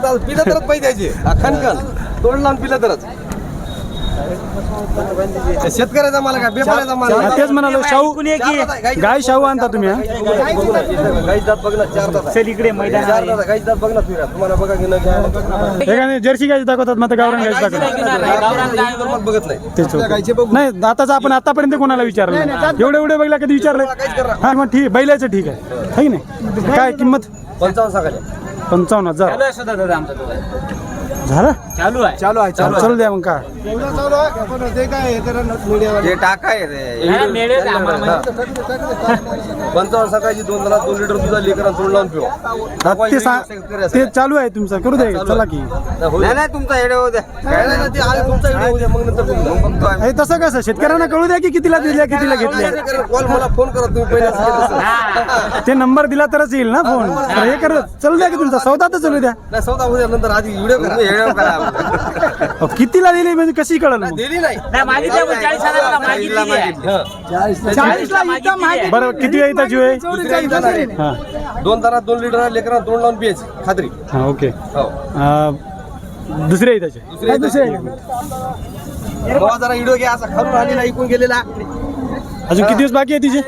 फक्त पिलं तरच पाहिजे द्यायचे खणखण तोंड लावून पिलं तरच शेतकऱ्याचा माल काय बेपाऱ्याचा माल तेच म्हणालो शाहू गाय शाहू आणता तुम्ही गाईच दात बघ ना 4 दात इकडे मैदान 4 दात गाईच दात बघ ना फिरा तुम्हाला बघा की नाही जर्सी गायच दाखवतात मग गावरान गायच दाखवतात बघत नाही तेच नाही आताचा आपण आतापर्यंत कोणाला विचारलं एवढे बैला कधी विचारलं हा मग ठीक बैलाचं ठीक आहे की नाही काय किंमत 55 सांगायला 55,000 झालं चालू आहे चालू द्या मग काय हे टाकाय रे 55 सकाळची 2 लिटर दुधा लेकरांना तोंड लावून पिऊ ते चालू आहे तुमचं करू द्या चला की नाही तुमचा हेडे होऊ द्या तुमचा हेडे होऊ द्या मग नंतर तसं कसं शेतकऱ्यांना कळू द्या की कितीला दिल्या कितीला घेतल्या कॉल मला फोन करा तुम्ही पहिला ते नंबर दिला तरच येईल ना फोन हे करत चालू द्या की तुमचा सौदा तर चालू द्या नाही सौदा उद्या नंतर आधी व्हिडिओ करा कितीला दिली म्हणजे कशी कळलं दिली नाही बरं किती आहे त्याची वेळ 2 तारात 2 लिटर लेकरांना तोंड लावून पियायची खात्री हा ओके हो दुसरे आहे त्याचे जरा व्हिडिओ घ्या असा खालून आलेला ऐकून गेलेला अजून किती दिवस बाकी आहे तिचे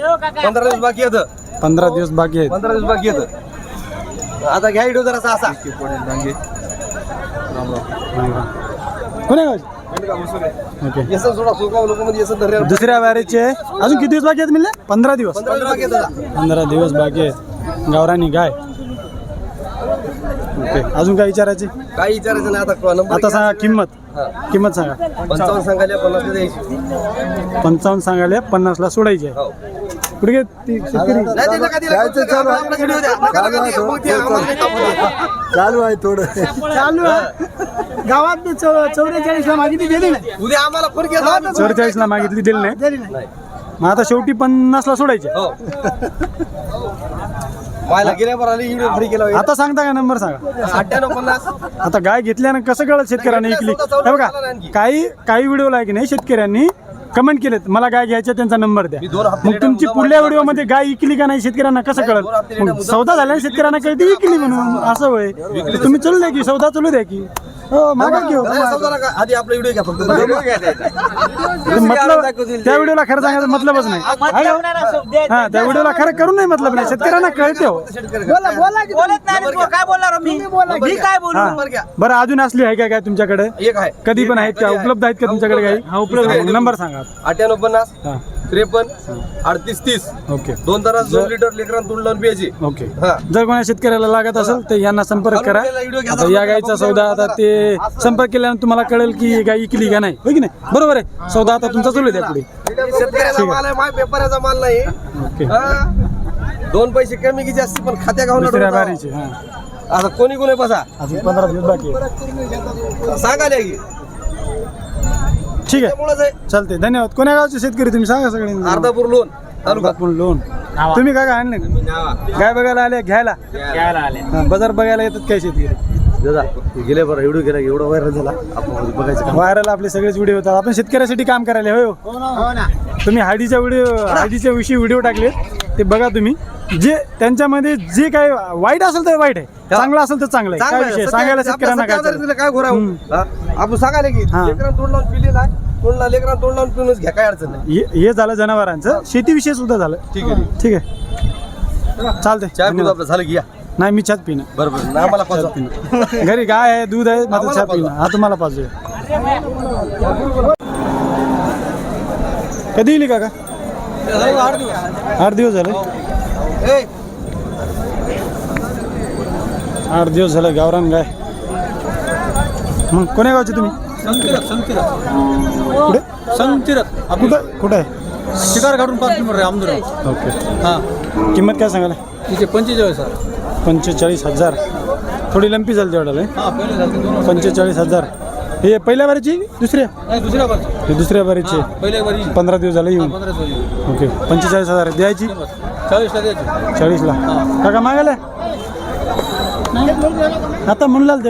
15 दिवस बाकी आहेत 15 दिवस बाकी आहेत 15 दिवस बाकी आहेत आता घ्या व्हिडिओ जरा असा कोणी ओके दुसऱ्या वारीचे अजून किती दिवस बाकी आहेत म्हणले 15 दिवस 15 दिवस बाकी आहेत गावरानी गाय ओके अजून काय विचारायची काय विचारायचं नाही आता सांगा किंमत सांगा 55 सांगायला 50 द्यायची 55 सांगायला 50 ला सोडायची आहे कुठे चालू आहे थोडं चालू आहे गावात 44 ला मागितली दिली नाही उद्या आम्हाला फोन केला 44 ला मागितली दिली नाही मग आता शेवटी 50 ला सोडायचे मायला गेल्यावर आली व्हिडिओ फ्री केला आता सांगता का नंबर सांगा 9850 आता गाय घेतल्यानं कसं कळत शेतकऱ्यांनी विकली हे बघा काही व्हिडिओला आहे की नाही शेतकऱ्यांनी कमेंट केलेत मला गाय घ्यायच्या त्यांचा नंबर द्या मग तुमची पुढल्या व्हिडिओमध्ये गाय विकली का नाही शेतकऱ्यांना कसं कळत मग सौदा झाल्याने शेतकऱ्यांना कळते विकली म्हणून असं होय तुम्ही चालू द्या की सौदा चालू द्या की हो मागा घेऊ आधी आपला व्हिडिओ घ्या फक्त मतलब त्या व्हिडिओला खरं सांगायचं मतलबच नाही हा त्या व्हिडिओला खरं करून नाही मतलब नाही शेतकऱ्यांना कळते हो बरं अजून असली आहे का काय तुमच्याकडे एक आहे कधी पण आहेत का उपलब्ध आहेत का तुमच्याकडे काही उपलब्ध नंबर सांगा 9850 53 38 30 ओके 2 तारात 2 लिटर लेकरांना तोंड लावून प्यायची ओके जर कोणा शेतकऱ्याला लागत असेल तर यांना संपर्क करा आता या गायचा सौदा आता ते संपर्क केल्यानंतर तुम्हाला कळेल की गाय इकली का नाही हो की नाही बरोबर आहे सौदा आता तुमचा चालू आहे पुढे शेतकऱ्याचा माल आहे माय पेपराचा माल नाही ओके 2 पैसे कमी की जास्त पण खात्या दुसऱ्या गावला बारीचे हा आता कोणी बसा अजून 15 दिवस बाकी आहे सांगायला की ठीक आहे चालते धन्यवाद कोण्या गावचे शेतकरी तुम्ही सांगा सगळे अर्धापूर लोन तालुका लोन तुम्ही काय काय आणले गाय बघायला आले घ्यायला बाजार बघायला येतात काय शेतकरी गेले बरं व्हिडिओ गेला एवढा व्हायरल झाला आपण बघायचं व्हायरल आपले सगळेच व्हिडिओ होतात आपण शेतकऱ्यासाठी काम करायला होय तुम्ही हळदीच्या विषयी व्हिडिओ टाकले ते बघा तुम्ही जे त्यांच्यामध्ये जे काय वाईट असेल तर वाईट आहे चांगलं असेल तर चांगलं आहे काय विषय सांगायला शेतकऱ्यांना काय घोरा आपण सांगायला की लेकरांना तोंड लावून पिलेला आहे लेकरांना तोंड लावून पिऊनच घ्या काय अडचण नाही हे झालं जनावरांचं शेतीविषयी सुद्धा झालं ठीक आहे चालतंय झालं की या नाही मी चहा पिणं बरोबर आम्हाला पाच घरी गाय आहे दूध आहे माझं चहा पिणं हा तुम्हाला पाहिजे कधी येईल का 8 दिवस झाले 8 दिवस झाले गावरान गाय मग कोण्या गावचे तुम्ही कुठे आहे शिकार काढून 5 किलोमीटर आमदूर ओके हां किंमत काय सांगायला तिचे 45,000 थोडी लंपी झाली तेवढ्याला हां पहिले झाले 45,000 हे पहिल्या बारीची दुसऱ्या दुसऱ्या बार हे दुसऱ्या बारीची पहिल्या बारी 15 दिवस झाले येऊन 15 दिवस ओके 45,000 द्यायची 40 ला द्यायची 40 ला काका मागायला आता म्हणलाल ते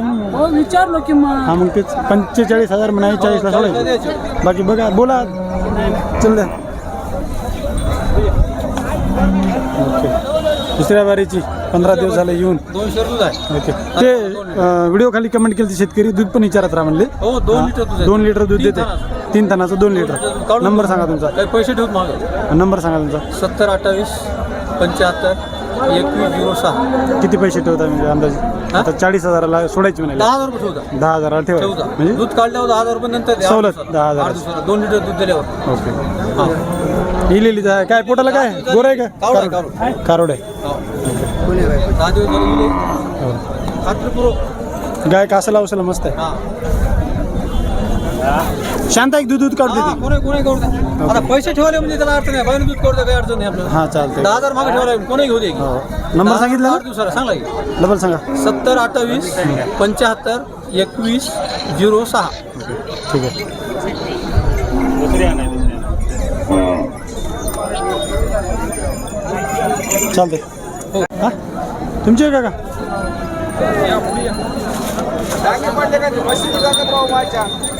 विचारलो की हा मग तेच 45,000 म्हणाय 40 ला सोडायचं बाकी बघा बोला चल द्या ओके दुसऱ्या बारीची 15 दिवस झाले येऊन. 2 लिटर दूध आहे. ओके. ते व्हिडिओ खाली कमेंट केली शेतकरी दूध पण विचारत राहा म्हणले. हो 2 लिटर दूध आहे. 2 लिटर दूध देते. 3 टनाचं 2 लिटर. काढून नंबर सांगा तुमचा. काही पैसे ठेवत मागं. नंबर सांगा तुमचा. 70 28 75 2106. किती पैसे ठेवता म्हणजे अंदाजे? आता 40,000ला सोडायची म्हणाले. 10,000 रुपये ठेवता. 10,000ला ठेवा ठेवता. म्हणजे दूध काढल्यावर 10,000 रुपये नंतर द्या. सवलत 10,000. 8 दिवसाला 2 लिटर दूध दिल्यावर. ओके. हां. इलेली काय पोटाला काय गोर आहे का? कारोड आहे. 10 दिवस झाले गेले. खात्रीपूर्वक गाय कासाला उसाला मस्त आहे. हां. शांत एक दूध काढू देते. कोणी करू द्या. आता पैसे ठेवले म्हणजे त्याला अडचण नाही. बाईने दूध करू द्या, काही अडचण नाही आपल्याला. हां चालतंय. 10,000 मागे ठेवला कोणी घेऊ दे. नंबर सांगितला 8 दिवसाला सांगला की. डबल सांगा. 70 28 75 21 06. ठीक आहे. चालतंय. हो. हां तुमची आहे का?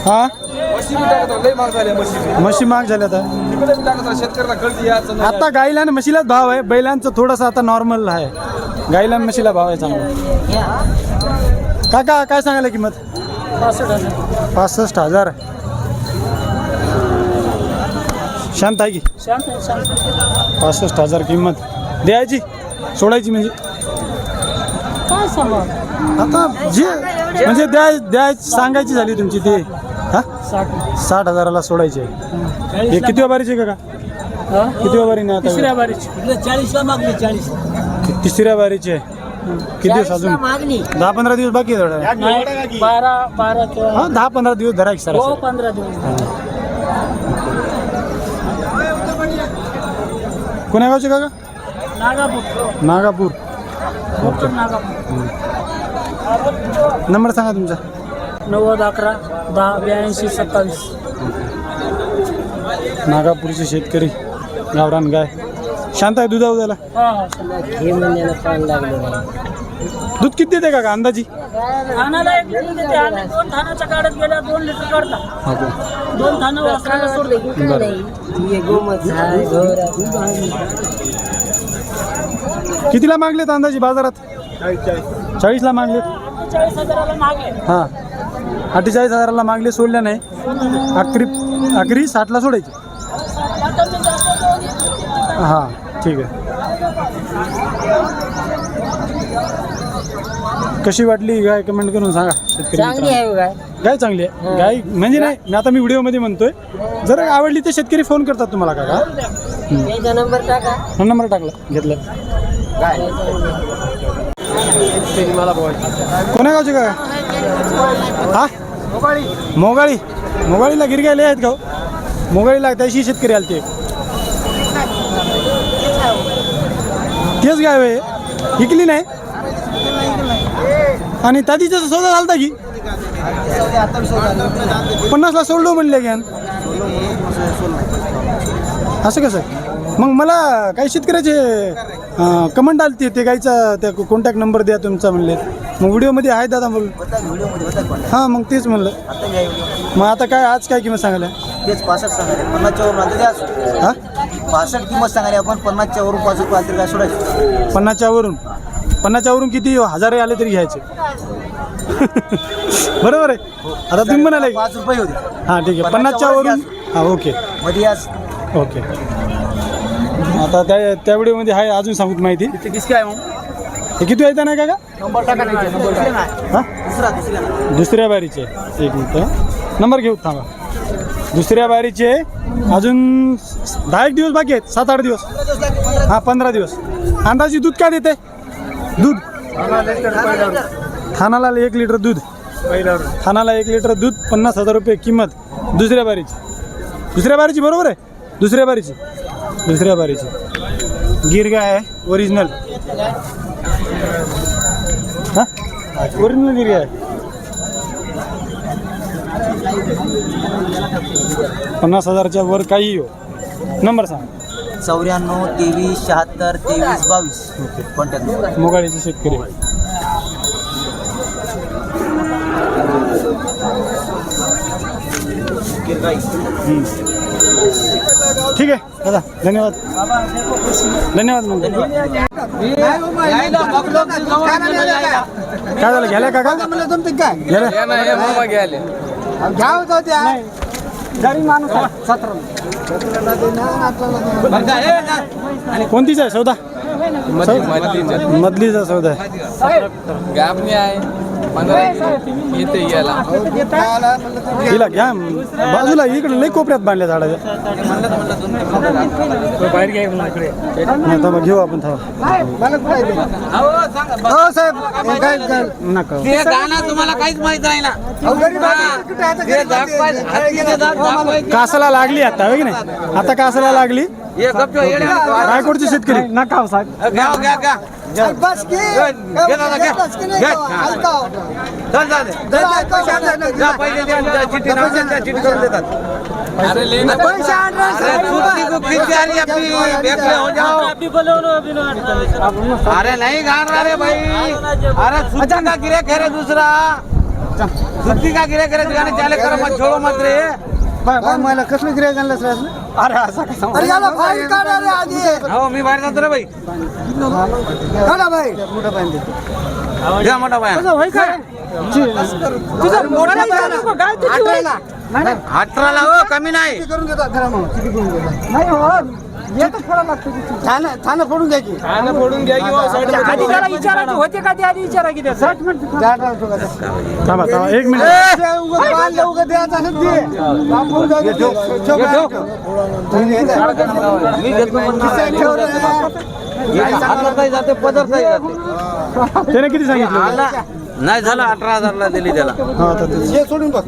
हां म्हशी महाग झाल्या आता. आता गाईला आणि म्हशीलाच भाव आहे. बैलांचं थोडंसं आता नॉर्मल आहे. गाईला आणि म्हशीला भाव आहे चांगला. काका काय सांगायला किंमत? 65,000. शांत आहे की? 65,000 किंमत द्यायची सोडायची म्हणजे आता जे म्हणजे द्या सांगायची झाली तुमची ती. हा 60,000ला सोडायची आहे. हे किती बारीचे का? किती बारी नाही आता? 40ला मागली. 40 तिसऱ्या बारीची आहे. किती दिवस अजून? 10-15 दिवस बाकी आहे थोडा. 12 किंवा हा 10-15 दिवस धरायची सर. 15 दिवस. कोण्या गावचे काका? नागापूर. नंबर सांगा तुमचा. 90 11 10 82 27. नागापूरचे शेतकरी गावरान गाय शांत आहे. दुधा उद्याला हे महिन्याला पाणी लागलं. दूध किती देते का अंदाजी? थानाला 1 लिटर देते. आम्ही 2 थानाच्या काढत गेल्या 2 लिटर काढता. 2 थानं वासराला सोडले. कितीला मागलेत अंदाजी बाजारात? 40ला मागलेत. 40,000ला मागे. हां 48,000ला मागले. सोडल्या नाही. आखरी 60ला सोडायची. हां ठीक आहे. कशी वाटली गाय कमेंट करून सांगा शेतकरी चांगली आहे गाय. गाय चांगली आहे. गाय म्हणजे नाही आता मी व्हिडिओमध्ये म्हणतोय. जर आवडली तर शेतकरी फोन करतात तुम्हाला काका. त्याचा नंबर टाका. नंबर टाकला घेतला. कोण्या गावचे का? हा मोगाळीला गिरगायले आहेत का? मोगाळीला त्याशी शेतकरी आले ते. तेच गाय आहे. विकली नाही आणि तादीचा सौदा झालता की 50ला सोडलो म्हणले घ्या. असं कसं? मग मला काही शेतकऱ्याचे कमेंट आली ते गायचा त्या कॉन्टॅक्ट नंबर द्या तुमचा म्हणले. मग व्हिडिओमध्ये आहे दादा बोल. हां मग तेच म्हणलं. मग आता काय आज काय किंमत सांगायला? तेच 65 सांगायला 50च्या वरून आता द्या. हां 65 किंमत सांगायला आपण 50च्या वरून 5 रुपये आले तरी काय सोडायचं? 50च्या वरून किती 1000 आले तरी घ्यायचे. बरोबर आहे. आता तुम्ही म्हणाले 5 रुपये होते. हां ठीक आहे. 50च्या वरून हां ओके मध्ये आज ओके. आता त्या व्हिडिओमध्ये आहे अजून सांगू माहिती. हे किती येतं नाही का? नंबर टाका नाही. हां दुसऱ्या दुसऱ्या बारीचे. एक मिनिट नंबर घेऊ थांबा. दुसऱ्या बारीचे अजून 10 दिवस बाकी आहेत. 7-8 दिवस. हां 15 दिवस. अंदाजी दूध काय देते? दूध थानाला 1 लिटर दूध. थानाला 1 लिटर दूध 50,000 रुपये किंमत. दुसऱ्या बारीची बरोबर आहे. दुसऱ्या बारीची गिर गाय आहे ओरिजिनल. हां ओरिजिनल गिर गाय आहे. 50,000च्या वर काही हो. नंबर सांग. 94 23 76 23 22. Contact number. मोगाळीचे शेतकरी. ठीक आहे दादा धन्यवाद. काय झालं घ्यायला काका घ्यायला कोणतीच आहे सौदा मधलीचा सौदा तिला घ्या बाजूला इकडे लई कोपऱ्यात बांधल्या झाडाच्या बाहेर घ्या मग घेऊ आपण नका तुम्हाला काहीच माहित नाही ना कासाला लागली आता हो की नाही आता कासाला लागली रायकोटचे शेतकरी नका साहेब अरे नहीं गान रहा रे भाई अरे सुच्चा का गिरे करे दूसरा सुच्ची का गिरे करे गाने चाले करो मत छोड़ो मत रे मला कसलं गिऱ्हाईक आणलं सर अरे असं कसं हो मी बाहेर जातो रे भाई मोठा बाय अठराला हो कमी नाही थाना फोडून घ्या की होते का ते आधी विचारा की थांबा एक मिनिट जाते पदर त्याने किती सांगितलं नाही झालं 18,000ला दिली त्याला सोडून बघ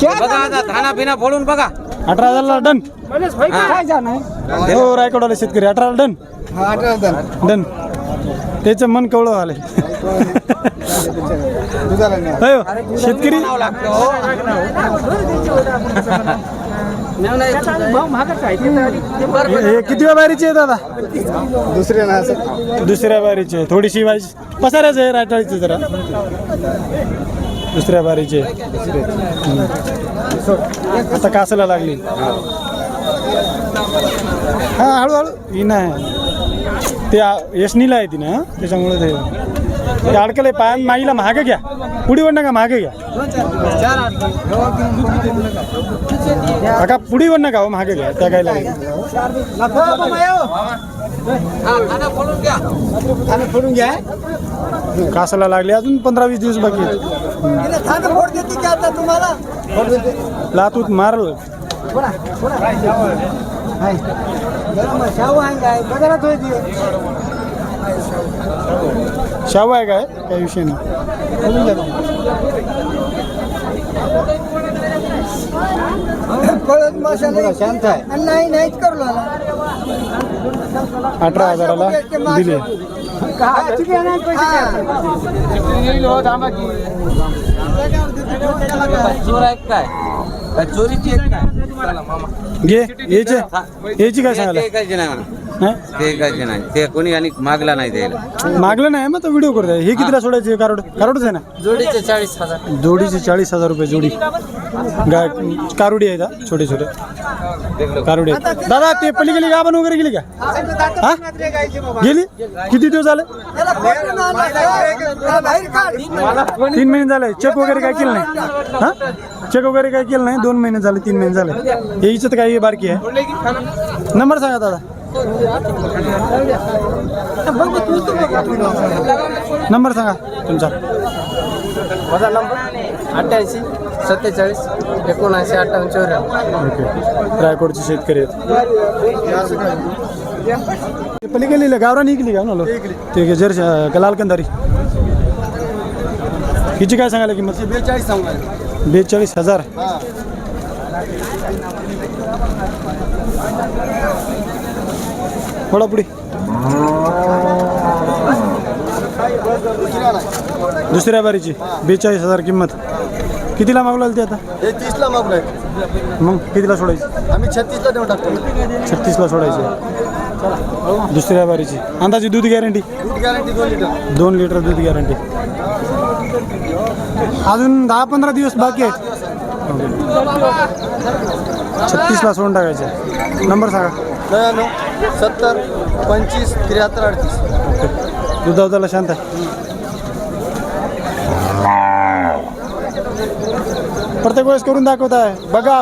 बघा आता खाना पिना फोडून बघा 18,000ला डन हो रायकोडवाले शेतकरी 18 डन डन त्याचं मन कवळं आलंय शेतकरी किती बारीची आहे दादा दुसऱ्या बारीची आहे थोडीशी वाईज पसाऱ्याच आहे रायटाळीची जरा दुसऱ्या बारीची आता कासाला लागली हा हळूहळू ही नाही ते यशनीला आहे ती ना त्याच्यामुळे ते अडकले पायात माईला महाग घ्या पुढी वड नका महाग घ्या काका पुढी वड नका महाग घ्या त्या गायला फोडून घ्या कासाला लागले अजून 15-20 दिवस बाकी लातूत मारल शाहू आहे काय काही विषय नाही 18,000ला दिले चोरीची घे याची काय सांगायला नाही ते कोणी आणि मागला नाही द्यायला मागलं नाही मग तो व्हिडिओ करताय हे कितीला सोडायचे कारोडच आहे ना जोडीचे 40,000 जोडीचे 40,000 रुपये जोडी गाय कारुडी आहे का छोटे छोटे कारुडी आहेत दादा ते पलीकडे गाभण वगैरे गेली का हा गेली किती दिवस झाले 3 महिने झाले चेक वगैरे काय केलं नाही हा चेक वगैरे काय केलं नाही 2 महिने झाले 3 महिने झाले हे इच्छत काही बारकी आहे नंबर सांगा दादा नंबर सांगा तुमचा माझा नंबर 88 47 79 58 94 ओके रायकोडचे शेतकरी आहेत पलीकडे गावरान इकली का ना ठीक आहे जर लाल कंदारी हिची काय सांगायला किंमत 42 सांगा 42,000 थोडा पुढे दुसऱ्या बारीची 42,000 किंमत कितीला मागवलं ते आता हे 30ला मागलोय मग कितीला सोडायची आम्ही 36ला देऊन टाकतो 36ला सोडायची दुसऱ्या बारीची अंदाजे दूध गॅरंटी दूध गॅरंटी 2 लिटर 2 लिटर दूध गॅरंटी अजून 10-15 दिवस बाकी आहेत 36ला सोडून टाकायचे नंबर सांगा 99 70 25 73 38. दुधाला शांत आहे. प्रत्येक वेळेस करून दाखवत आहे. बघा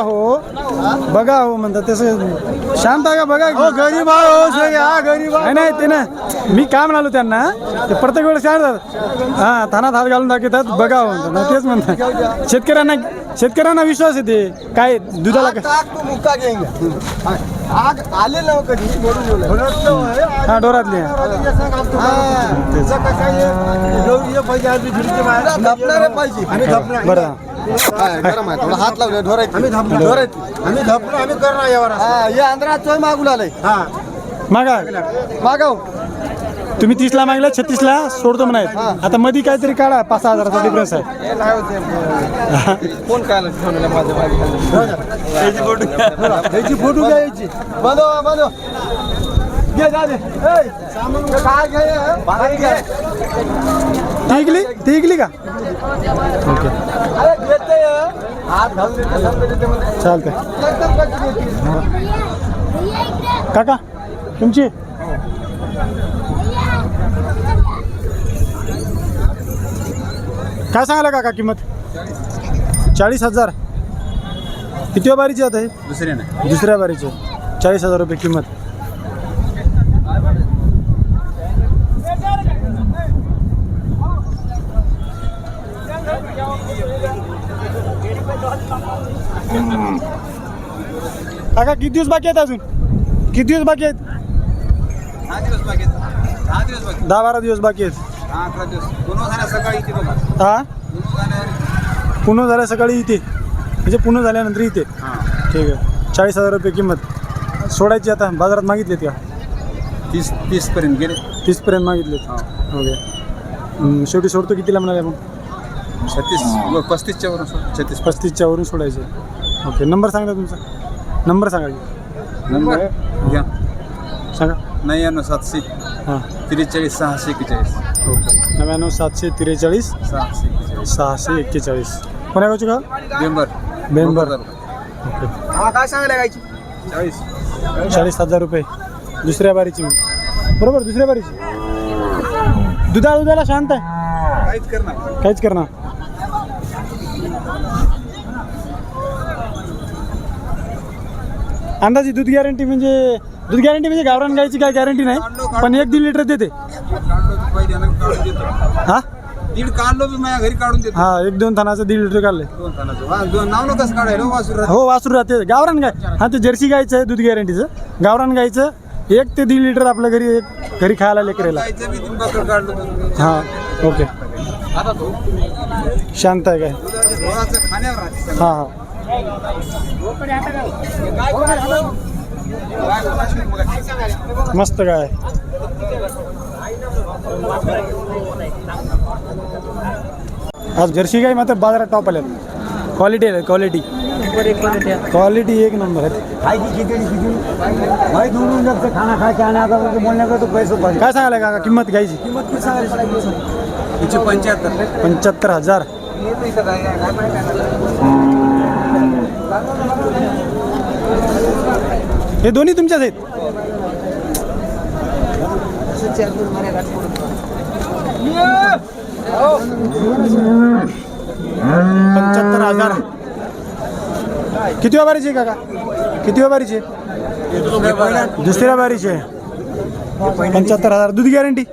हो म्हणतात तसं शांत आहे का बघा. गरीब गरीब नाही ते ना मी काय म्हणालो त्यांना ते प्रत्येक वेळेस शांत हा थानात हात घालून दाखवतात. बघा हो म्हणतात तेच म्हणतात. शेतकऱ्यांना विश्वास येते काय दुधाला आले ना कधी हा डोरातले बरं हात लावले ढोरायचे आम्ही धपलो आम्ही करणार यावर हे आंध्रात मागून आलंय मागाव तुम्ही 30ला मागला 36ला सोडतो म्हणायचं. आता मध्ये काहीतरी काढा 5-6 हजाराचा डिफरन्स आहे. कोण काय त्याची फोटो घ्यायची बांधव ती इकली का ओके चालतंय. काका तुमची काय सांगायला काका किंमत 40,000. किती बारीची आता हे दुसऱ्या बारीची 40,000 रुपये किंमत. काका किती दिवस बाकी आहेत अजून किती दिवस बाकी आहेत 10-12 दिवस बाकी आहेत. हा पुणे झाल्या सकाळी इथे म्हणजे पुणे झाल्यानंतर इथे ठीक आहे. 40,000 रुपये किंमत सोडायची. आता बाजारात मागितलेत का 30 पर्यंत गेले 30 पर्यंत मागितलेत ओके. शेवटी सोडतो कितीला म्हणाले मग 35च्या वरून 35च्या वरून सोडायचे ओके. नंबर सांगा तुमचा नंबर सांगा नंबर घ्या सांगा 99 हां 43 641 ओके 99 743 641. कोण्या गावची का बेंबर ओके. काय सांगायला गायची 40,000 रुपये दुसऱ्या बारीची बरोबर. दुसऱ्या बारीची दुधाला शांत आहे काहीच करणार. अंदाजी दूध गॅरंटी म्हणजे गावरान गायची काय गॅरंटी नाही पण 1-1.5 लिटर देते. हा दीड काढलो मी माझ्या घरी काढून देतो. हा 1-2 थानाचं 1.5 लिटर काढले. 2 थानाचं नाव नकस काढायला वासुर हो वासरू राहते गावरान गाय. हा ते जर्सी गायचं आहे दूध गॅरंटीचं. गावरान गायचं 1 ते 1.5 लिटर आपल्या घरी खायला लेकरेला. हा ओके शांत आहे काय हा हा मस्त काय आज जर्सी गाय मात्र बाजारात टॉप आल्यात. क्वालिटी आहे क्वालिटी एक नंबर आहे. काय सांगायला काका किंमत घ्यायची 75,000. हे दोन्ही तुमच्याच आहेत. $75,000. किती बारीची काका किती बारीची दुसऱ्या बारीची आहे 75,000. दूध गॅरंटी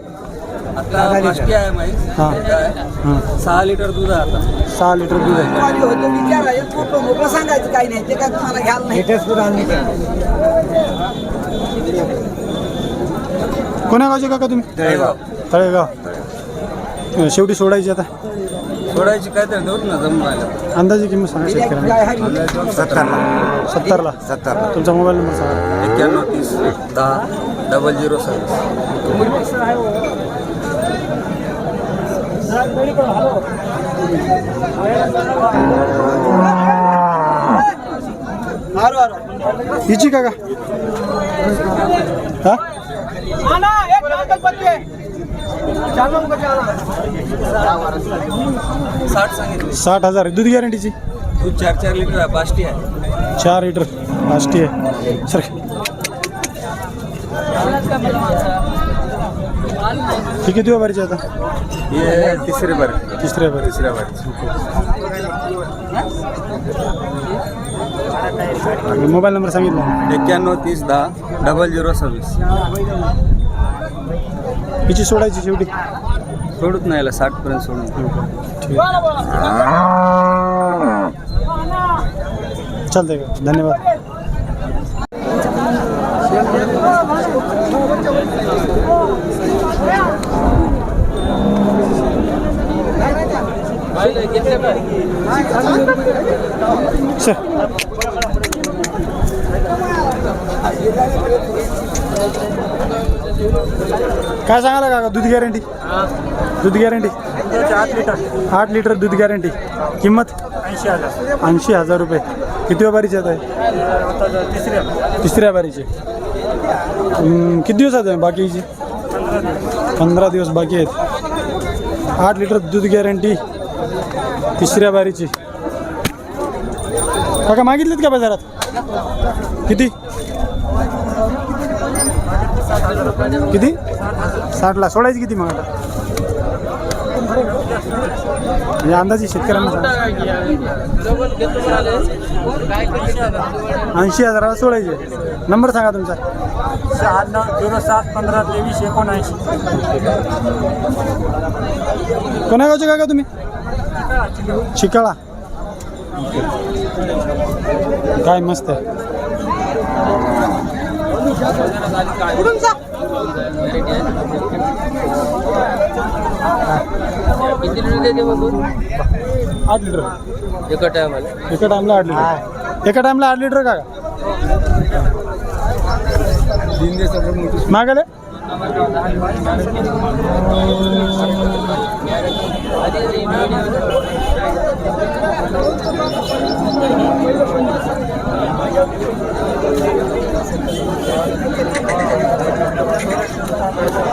हां 6 लिटर दूध आहे आता 6 लिटर दूध आहे. सांगायचं काही नाही ते काय तुम्हाला घ्यायला नाही. कोण्या गावचे काका तुम्ही तळेगाव. शेवटी सोडायची आता सोडायची काय तर देऊ ना जमून राहिलं. अंदाजे किंमत सांगा शेतकऱ्यांना 70ला. तुमचा मोबाईल नंबर सांगा 91 30 10 00 हिची काका हा 60,000 दूध गॅरंटीची. दूध 4 लिटर आहे. बाष्टी आहे 4 लिटर लास्टी आहे सर. ही किती वारीची आता? तिसरे बार तिसऱ्या बारी. मोबाईल नंबर सांगितला. 91 30 10 0026. हिची सोडायची शेवटी. सोडत नाही 60 पर्यंत सोडून. चालतंय का? धन्यवाद. सर काय सांगायला काका? दूध गॅरंटी? दूध गॅरंटी 8 लिटर दूध गॅरंटी. किंमत 80,000 रुपये. किती बारीचे आहे? तिसऱ्या बारीचे. किती दिवसात आहे बाकीची? 15 दिवस बाकी आहेत. 8 लिटर दूध गॅरंटी तिसऱ्या बारीची. काका मागितलेत का बाजारात? किती किती? 60ला. सोडायची किती मग आता? म्हणजे अंदाजे शेतकऱ्यांना 80,000ला सोडायचे. नंबर सांगा तुमचा. 96 07 15 23 79. कोणा गावचे काका तुम्ही? चिकाळा. काय मस्त आहे. किती लिटर देते मग दूध? 8 लिटर एका टायमाला? एका टाइमला 8 लिटर. एका टाइमला 8 लिटर काका? मागाले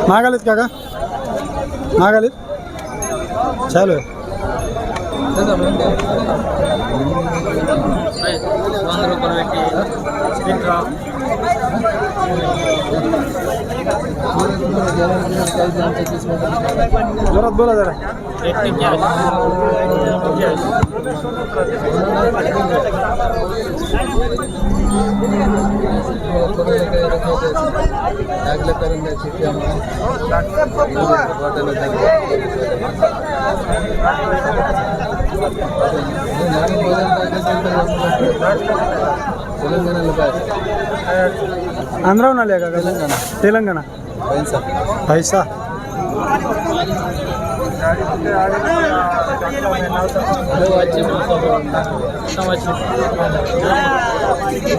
मागालेत काका? मागालेत. चालू आहे. जोरात बोला जरा. आंध्राहून आले का? तेलंगणा. पैसा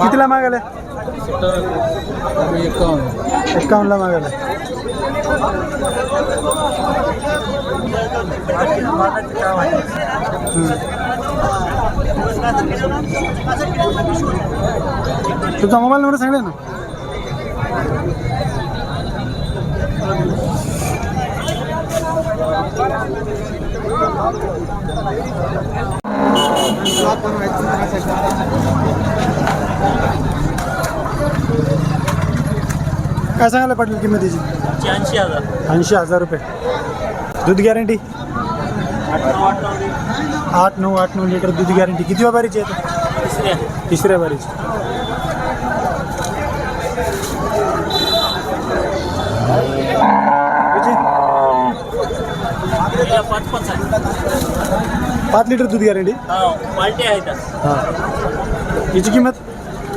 कितीला मागायला? 51ला मागायला. तुमचा मोबाईल नंबर सांगले ना. काय सांगायला पाटील किंमतीची? 80,000 रुपये. दूध गॅरंटी? 8-9 लिटर दूध गॅरंटी. किती बारीची आहे? तिसऱ्या बारीची. पाच लिटर दूध गॅरंटी. पार्टी आहे. हां. याची किंमत?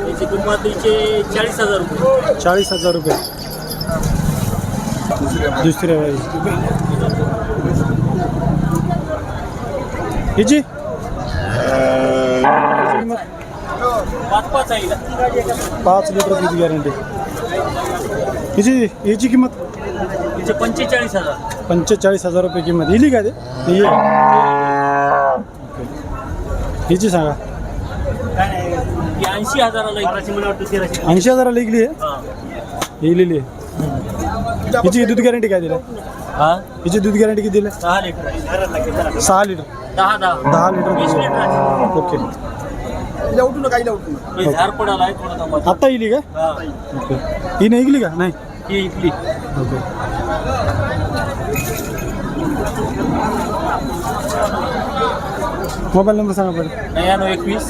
याची किंमत 40,000 रुपये. 40,000 रुपये. दुसऱ्या बारीची. याची 5 लिटर दूध गॅरंटी. याची किंमत? 45,000. 45,000 रुपये किंमत. येईल का ते? याची सांगा. 80,000ला लिखली आहे. लिहिलेली आहे. हिची दूध गॅरंटी काय दिलं? हिची दूध गॅरंटी किती दिलं? 6 litre. 6 litre. 10 litre. 20 litre. Okay. झाड पडायला आहे थोडं. आता येईल का? ओके. ही नाही गेली का? नाही. ही इकली. ओके. मोबाईल नंबर सांगा बरं. 9921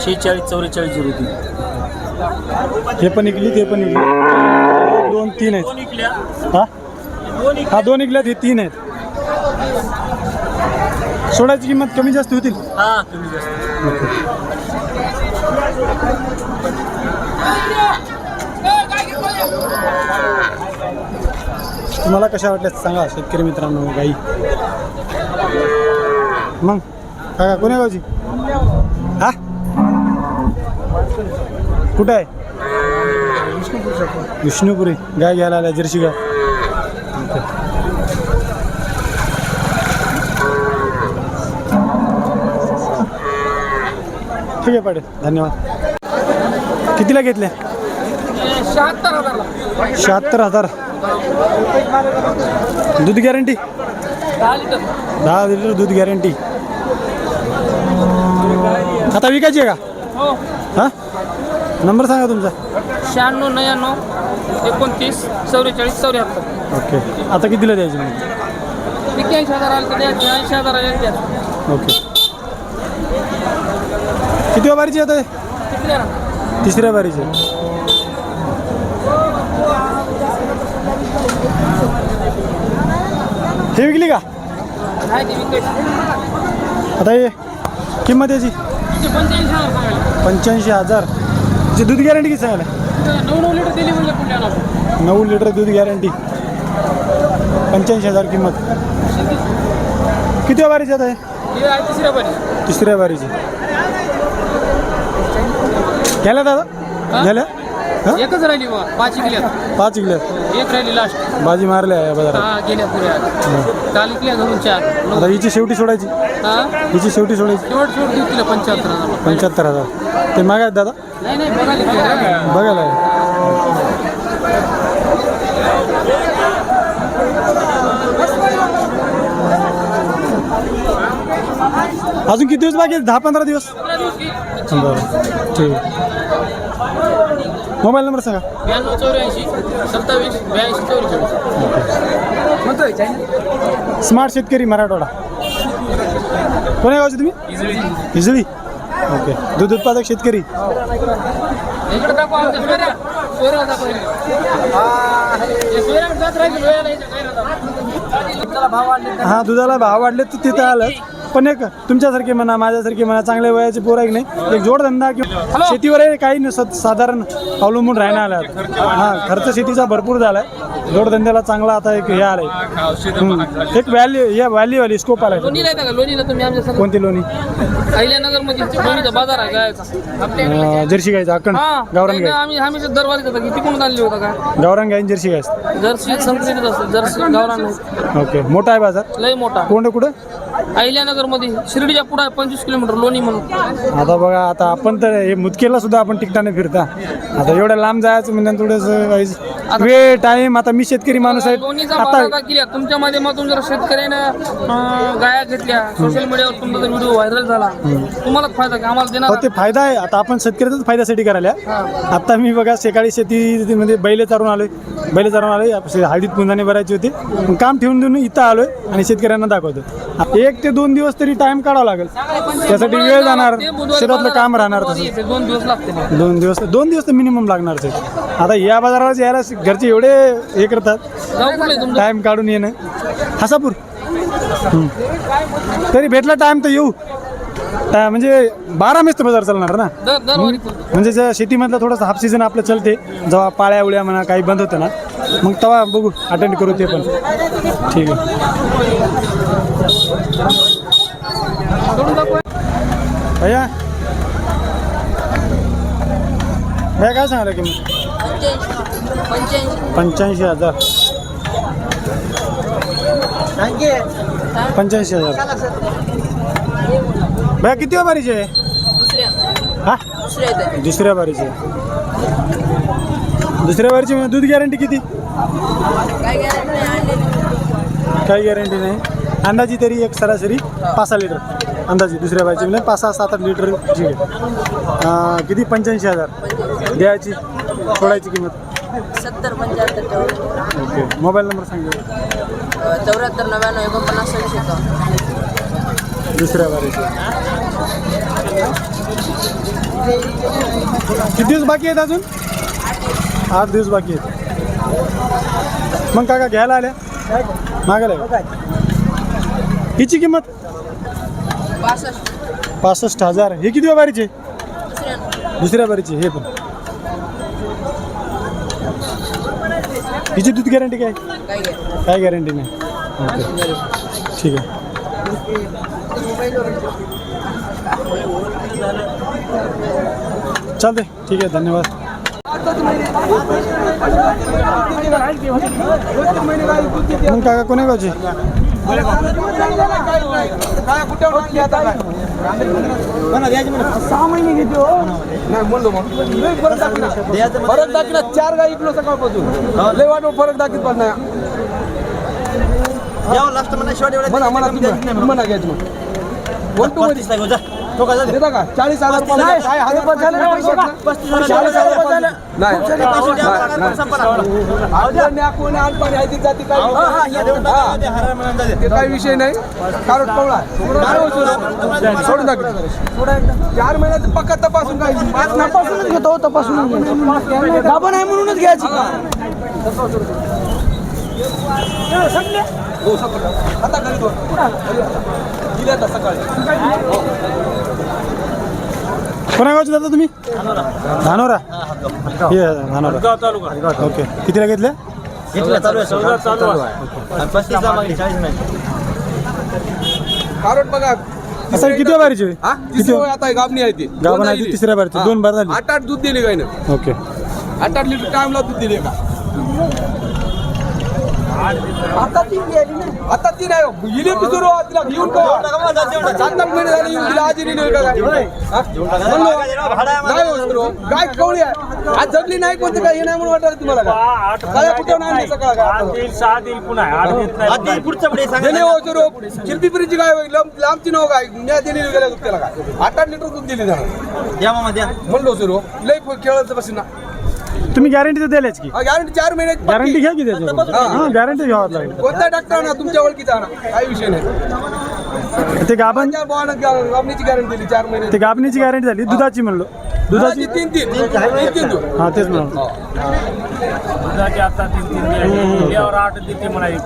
46 44 03. हे पण इकली ते पण इकली. 2 3 आहेत. दोन इकल्या. हा दोन इकल्या. हा 2 इकल्यात, हे 3 आहेत. सोडायची किंमत कमी जास्त होतील. हा तुम्ही जास्त. तुम्हाला कशा वाटल्या सांगा शेतकरी मित्रांनो गाई. मग काका कोण्या गावची? हा कुठं आहे? विष्णुपुरी. गाय घ्यायला आल्या जर्सी गाय. ठीक आहे पाटील, धन्यवाद. कितीला घेतल्या? 76,000. दूध गॅरंटी? 10 लिटर दूध गॅरंटी. आता विकायची आहे का? हां नंबर सांगा तुमचा. 96 99 29 44 74. ओके. आता कितीला द्यायची मग? 81,000 आलं तर द्यायचं, 80,000 आलं तर द्यायचं. ओके. किती बारीची आता? तिसऱ्या बारीची. हे विकली का आता? हे किंमत याची 85,000. जी दूध गॅरंटी किती सांगायला? 9 लिटर दिली म्हणजे पुण्याला. 9 लिटर दूध गॅरंटी. 85,000 किंमत. किती बारीची आता? हे तिसऱ्या पाहिजे. तिसऱ्या बारीची. घ्यायला दादा? झाल्या? एकच राहिली बा. 5 इकल्या. 5 इकल्यात. एक राहिली लास्ट. बाजी मारल्या आहे बाजारात. हा गेल्या पुऱ्या. काल इकल्या धरून 4. आता हिची शेवटी सोडायची. हा हिची शेवटी सोडायची. शेवट देऊ तिला 75,000. 75,000. ते मागायत दादा? नाही बघायला. बघायला आहे. अजून किती दिवस बाकी आहेत? 10-15 दिवस. बरं ठीक आहे. मोबाईल नंबर सांगा. 92 84 27 82 44. स्मार्ट शेतकरी मराठवाडा. कोण्या गावचे तुम्ही? हिजळी. ओके. दूध उत्पादक शेतकरी. इकडे दाखव आमच्या सोयऱ्या. सोयऱ्या दाखव. सोयऱ्या जात राहील. भाव वाढले. हा दुधाला भाव वाढले तर तिथं आलं. पण एक तुमच्यासारखे म्हणा, माझ्यासारखे म्हणा, चांगल्या वयाचे पोरं आहे की नाही, एक जोडधंदा किंवा शेतीवर काही साधारण अवलंबून राहणं आलं. हां खर्च शेतीचा भरपूर झाला आहे. जोडधंद्याला चांगला आता एक हे आलं आहे. एक व्हॅल्यूवाली स्कोप आला आहे. लोणीला येता का? लोणीला तुम्ही आमच्या कोणती लोणी? अहिल्यानगरमध्ये लोणीचा बाजार आहे गायचा. जर्सी गायचा अक्कड गावरान गाय. आम्ही हमेशा दरवाजा देतो की तिकडून आणली होता का? गावरान गाय जर्सी गाय. जर्सी संकलित असते. जर्सी गावरान नाही. ओके. मोठा आहे बाजार. लय मोठा. कोण कुठं? अहिल्यानगर मध्ये शिर्डीच्या पुढे 25 किलोमीटर लोणी म्हणून. आता बघा आता आपण तर हे मुदकेला सुद्धा आपण तिकटाने फिरता. आता एवढ्या लांब जायचं म्हणजे थोडंसं वेळ टाइम. आता मी शेतकरी माणूस आहे. लोणीचा आता बाजार केला तुमच्या माध्यमातून. जर शेतकऱ्यानं गाया घेतल्या, सोशल मीडियावर तुमचा जर व्हिडिओ व्हायरल झाला, तुम्हालाच फायदा की आम्हाला देणार. हो ते फायदा आहे. आता आपण शेतकऱ्याचाच फायद्यासाठी करायला. आता मी बघा सकाळी शेतीमध्ये बैल चारून आलोय. हळदीत पुंजाने भरायची होती. काम ठेवून देऊन इथं आलोय आणि शेतकऱ्यांना दाखवतो. 1 ते 2 दिवस तरी टाइम काढावा लागेल. त्यासाठी वेळ जाणार. शेतातलं काम राहणार तसं. 2 दिवस लागते. 2 दिवस तर मिनिमम लागणारच आहे. आता या बाजारावर यायला घरचे एवढे हे करतात. टाइम काढून येणं. हसापूर. तरी भेटला टाइम तर येऊ. म्हणजे 12 महिने बाजार चालणार ना. म्हणजे जर शेतीमधला थोडंसं हाफ सीझन आपलं चलते. जेव्हा पाळ्या उळ्या म्हणा काही बंद होतं ना, मग तेव्हा बघू अटेंड करू ते पण. ठीक आहे. भैया काय सांगायला किंमत? 85,000. 85,000. भैया किती बारीचे आहे? हा दुसऱ्या बारीचे. दुसऱ्या बारीची म्हणजे दूध गॅरंटी किती? काही गॅरंटी नाही. अंदाजी तरी एक सरासरी 5-6 लिटर अंदाजी. दुसऱ्या बारीची म्हणजे 5-6-7-8 लिटर जी आहे. किती? 85,000 द्यायची. सोडायची किंमत 70 75 ओके मोबाईल नंबर सांगा 74 99 49 56. दुसऱ्या बारीचे किती दिवस बाकी आहेत अजून 8 दिवस बाकी आहेत मग काका घ्यायला आल्या मागायला हिची किंमत 65,000 हे किती बारीचे दुसऱ्या बारीचे हे पण हिची दूध गॅरंटी काय काय गॅरंटी नाही ओके ठीक आहे चालते ठीक आहे धन्यवाद मग काका कोण्या गावचे फरक दाखला 4 गाय इकलो सकाळपासून लय वाटो फरक दाखीत पण नाही लास्ट म्हणा म्हणा म्हणा घ्यायचं मग 1 2 देता का 40,000 रुपये काय हजार रुपये झाले नाही 40,000 रुपये झाले नाही कोणी आठ पाणी आहे ती जाती काय ते काही विषय नाही कारण पवळा सोडून दाखव 4 महिन्याचं पक्का तपासून काय तपासूनच घेतो तपासून गाभण आहे म्हणूनच घ्यायची आता घरी दिल्या आता सकाळी कोणा गावचे दादा तुम्ही धानोरा हे धानोरा ओके कितीला घेतल्या कारण बघा असं किती बारीचे किती आता गाबणी आहे ती गाभण आहे ती तिसऱ्या बारीची 2 बार झाली 8 दूध दिली गायनं ओके 8 लिटर टाइमला दूध दिली का आता ती नाही इले पिसुरो तिला घेऊन को 7-8 महिने झाले येऊन तिला आजी नाही का काय कवळी आहे आज जगली नाही कोणती काय हे नाही म्हणून वाटत तुम्हाला काय कुठे नाही सकाळ देणे हो सुरू चिरपीपरीची गाय लांबची नव गाय न्या दिली गेल्या त्याला काय 8-8 लिटर दूध दिली जाणार म्हणलो सुरू लई खेळायचं बस ना तुम्ही गॅरंटी तर द्यायलाच की गॅरंटी 4 महिन्याची गॅरंटी घ्या की त्याची हां गॅरंटी घ्यावं लागेल कोणता डॉक्टर ना तुमच्या ओळखीचा ना काही विषय नाही ते गाभण गाबणीची गॅरंटी दिली 4 महिने ते गाभणीची गॅरंटी झाली दुधाची म्हणलो दुधाची 3 दूध हां तेच म्हणलो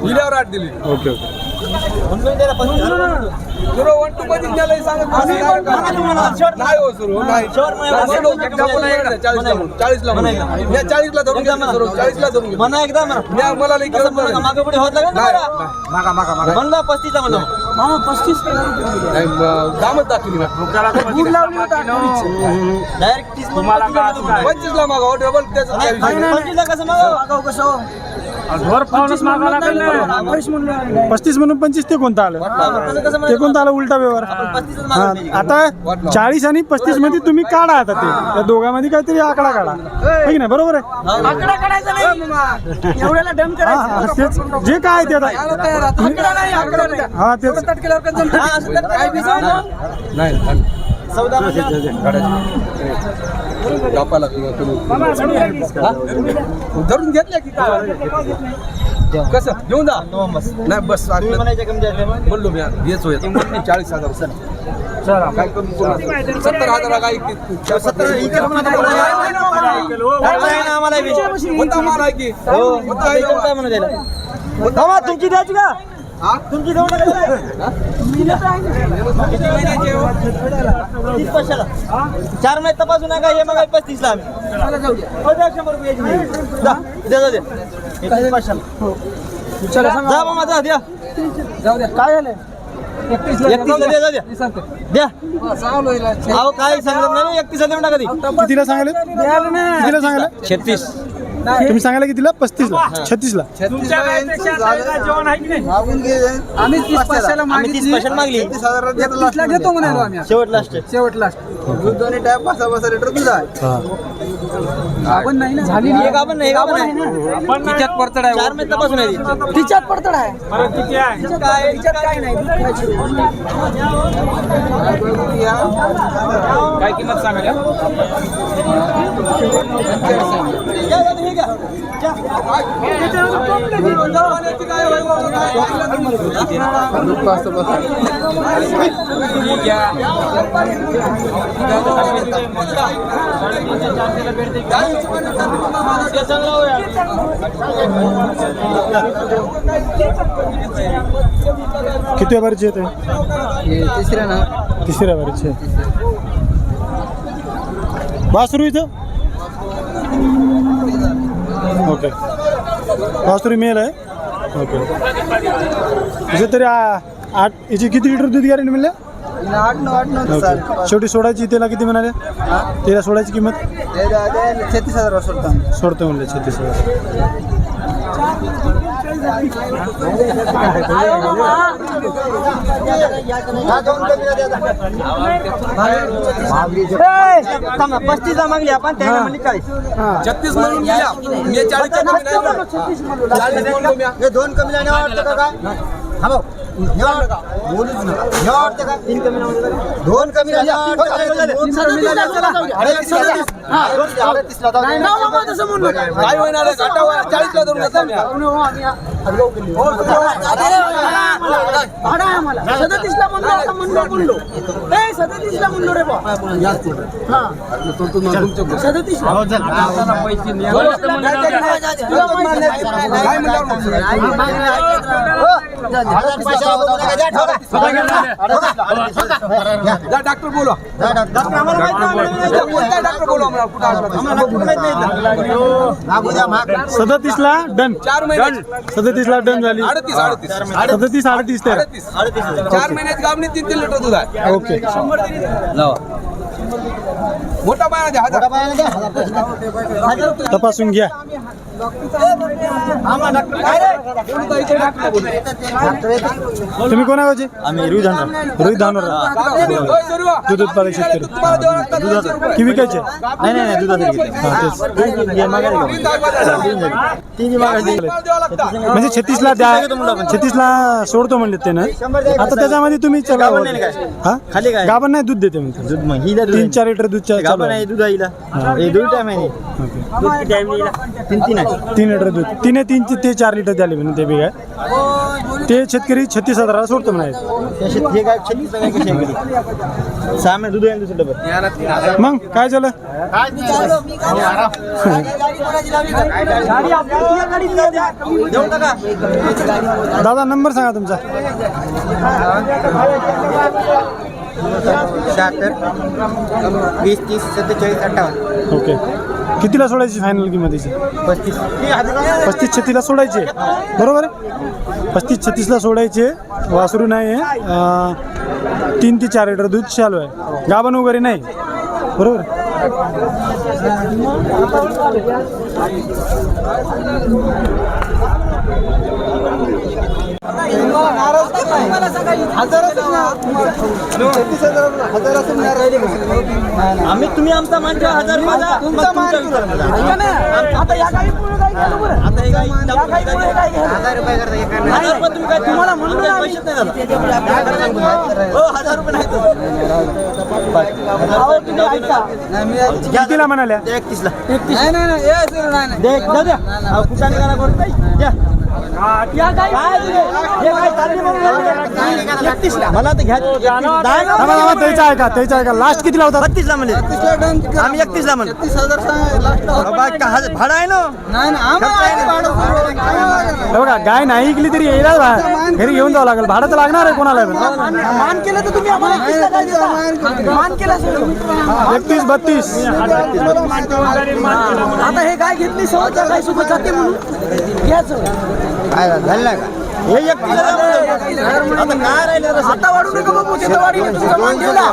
दिल्यावर 8 दिली ओके ओके सुरू 1 2 मध्ये न्यायला सांगत नाही हो सुरू नाही 40 ला म्हणा 40 ला धरून घ्या सुरू 40 ला धरून म्हणा एकदा म्हणा मला लई केलं मागे पुढे होत लागेल मागा म्हणला 35 ला म्हणलो मामा 35 नाही दामच दाखवली ना दूध लावली डायरेक्ट 30 तुम्हाला 25 ला मागा डबल त्याचं 25 ला कसं मागा कसं घर पाहूनच मागावं लागेल ना 35 म्हणून 25 ते कोणतं आलं ते कोणतं आलं उलटा व्यवहार आता 40 आणि 35 मध्ये तुम्ही काढा आता ते त्या दोघांमध्ये काहीतरी आकडा काढा ठीक नाही बरोबर आहे आकडा काढायचा नाही एवढ्याला डम करायचं तेच जे काय ते आता आकडा नाही आकडा नाही हा तेच केल्यावर कसं काय नाही कापाला धरून घेतल्या की काय कसं घेऊन जा नाही बस बोललो मी हेच होय 40,000 काय कमी 70,000 काय 70 कोणता माल आहे की तुमची द्यायची का तुमची देऊ नका 4 महिने तपासून नका हे मग 35 ला आम्ही 100 रुपयाची द्या जा मामा जा द्या जाऊ द्या काय झालं 31 ला द्या अहो काय सांगत नाही 31 ला देऊन टाका ती कितीला सांगाले कितीला सांगाले 36 तुम्ही सांगायला कितीला 35 ला 36 ला आम्ही 30 पैशाला आम्ही 30 पैशाला मागली 30 घेतो म्हणालो आम्ही शेवट लास्ट दूध दोन्ही टाइम 5 लिटर दूध आहे आपण नाही ना झाली एक आपण नाही तिच्यात पडतड आहे 4 महिने तपासून आहे तिच्यात पडतड आहे किती आहे तिच्यात काय नाही काय किंमत सांगायला? किती वारीचे येते? तिसऱ्या ना तिसऱ्या वारीचे. वासरू इथं ओके. वासरू मेल आहे ओके. म्हणजे तरी 8 याची किती लिटर दूध गॅरंटी मिळाले? 8-9 ओके. शेवटी सोडायची त्याला किती म्हणाले? त्याला सोडायची किंमत 36,000 सोडतो. सोडतो म्हणले 36,000. पस्तीसला मागली आपण त्याने म्हणली 40. 36 म्हणून दिल्या. मी 40च्या कमी नाही देणार. 40 म्हणून द्या. हे दोन कमी नाही वाटतं का काय? हा भाऊ बोलूच नका. हे वाटतं का? तीन कमी नाही दोन कमी नाही वाटतं का? दोन कमी नाही काय होणार आहे? घाटा होणार. 40ला धरून घेतला मी. भाडा आहे आम्हाला 37ला म्हणलो आता म्हणलो 37ला म्हणलो रे बा. हा 37ला डॉक्टर बोला. डॉक्टर बोला. 37ला डन. 4 महिने 37ला डन झाली. 38 37 तेरा 4 महिन्याची गाबणी 3 लिटर दूध आहे. ओके. मोठा पाया द्या. 1000 तपासून घ्या. तुम्ही कोणा गावचे? आम्ही रोहित धानोर. दूध उत्पादक शेतकरी. की विकायचे? नाही दुधासाठी म्हणजे 36ला द्या. 36ला सोडतो म्हणले त्यानं. आता त्याच्यामध्ये तुम्ही चला हा खाली काय गाभण नाही दूध देते म्हणते. दूध मग हिला 3-4 लिटर दूध चालू आहे. दूध आईला हे दोन टाइम आहे. दूध किती टाइम येईल? 3 आहे. 3 लिटर दूध. 3 ते 4 लिटर झाले म्हणून ते बिघाय. ते शेतकरी 36,000ला सोडतो म्हणायचं. हे काय 36 आहे कशी आहे? 6 महिने दूध आहे दुसरं डबल. मग काय झालं? दादा नंबर सांगा तुमचा. 76 20 30 47 58. ओके. कितीला सोडायची फायनल किंमत त्याची? 35-36ला सोडायचे बरोबर आहे. 35-36ला सोडायचे. वासरू नाही आहे. 3 ते 4 लिटर दूध चालू आहे. गाभण वगैरे नाही बरोबर. आम्ही तुम्ही आमचा मानतो 1000 रुपयाला तुमचा मान आता या गाडी पुढे काय केलं बरं? आता या गाडी पुढे काय केलं? 1000 रुपये करता एका नाही. 1000 रुपये तुम्ही काय तुम्हाला म्हणून पैसे नाही झाला. हो 1000 रुपये नाही. अहो तुम्ही ऐका. कितीला म्हणाल्या? 31ला. नाही देख जाऊ द्या. कुठं निघाला करताय द्या. या काय चालली म्हणून 31ला मला तर घ्या. त्याचा आहे का? त्याचा आहे का? लास्ट कितीला होता? 32ला म्हणले. आम्ही 31ला म्हणलो. 30,000 भाडा आहे ना. हे बघा गाय नाही ऐकली तरी येईल घरी घेऊन जावं लागेल. भाडं तर लागणार आहे कोणाला. मान केलं तर तुम्ही आम्हाला 31ला काय देता? मान केलं 31-32. आता हे काय घेतली सवयच्या काय सुख जाते म्हणून घ्यायचं. काय झालं का? हे 31ला आता काय राहिलं? आता वाढू नका बाबू. तिथं वाढीला तुमचा मान ठेवला.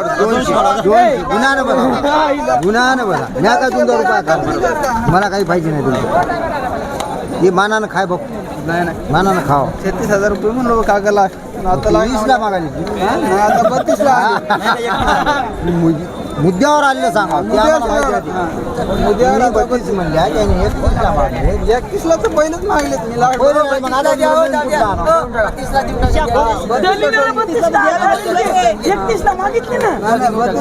गुन्हा बघा मी काय तुमचा रुपया मला काही पाहिजे नाही तुमचं. हे मानानं खाय बघ. नाही मानानं खाव. 36,000 रुपये म्हणलो कागदला. आता 20ला मागायची. आता 32ला. मुद्द्यावर आलेलं सांगा ते आम्हाला माहिती आहे. मुद्द्यावर तुम्ही 32 म्हणल्या त्याने 31ला मागले. 31ला तर पहिलेच मागलेत मी लाख होय रे, पण आता ते आवाज कुठला आणा? एकतीसला मागितले ना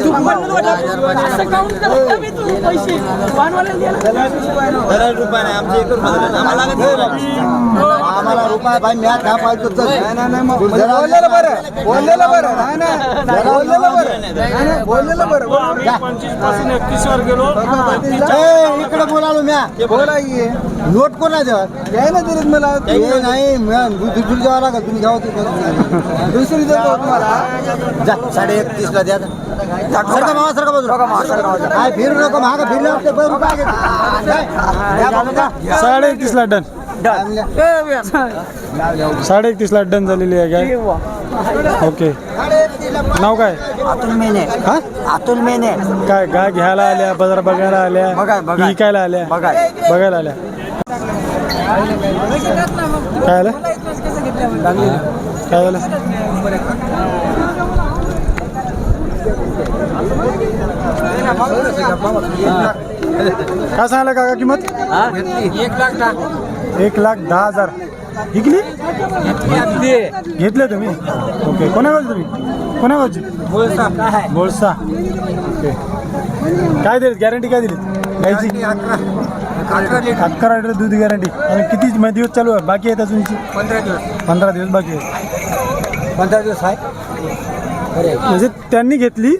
तू म्हणून वाटलं. असं काउंट करत का मी तू पैसे वाहनवाल्याला द्यायला? आम्हाला रुपये भाई म्या खा पाहिजे तर बोललेलं बरं बोललेलं बरं नाही नाही बोललेलं बरं नाही बोललेलं बरं इकडे बोलालो म्या बोला की नोट कोणा द्या काय ना दिलीत मला ते नाही दुसरी द्यावं लागेल तुम्ही घ्यावं ते दुसरी देतो तुम्हाला जा 31.5 ला द्या सरका मामा सरका बाजूला काय फिरू नको महाग फिरलं आपले बरं रुपये घेत. काय? द्या बाबा, द्या. 31.5 डन 31.5 डन झालेली आहे काय ओके नाव काय अतुल मेने हा अतुल मेने काय गाय घ्यायला आल्या बाजार बघायला आल्या बघाय. विकायला आल्या बघाय. बघायला आल्या काय आलं काय झालं काय सांगायला काका किंमत 1,10,000 विकली घेतले तुम्ही ओके कोणा गावची तुम्ही कोणा गावची बोळसा ओके काय दिलीत गॅरंटी काय दिलीत गायची 11 लिटर दूध गॅरंटी आणि किती दिवस चालू आहे बाकी आहेत अजूनची 15 दिवस बाकी आहेत 15 दिवस आहे म्हणजे त्यांनी घेतली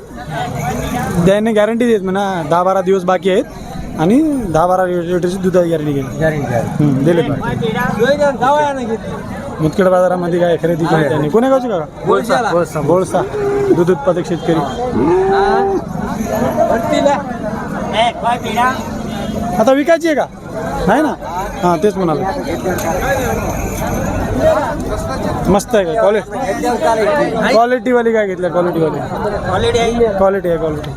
त्याने गॅरंटी देत म्हणा 10-12 दिवस बाकी आहेत आणि 10-12 लिटरची दुधाची गॅरंटी घेतली दिले मुदखेड बाजारामध्ये काय खरेदी केली त्यांनी कोण्या गावची का बोळसा दूध उत्पादक शेतकरी आता विकायची आहे का नाही ना हां तेच म्हणाल मस्त आहे का क्वालिटीवाली काय घेतलं क्वालिटीवाली क्वालिटी आहे क्वालिटी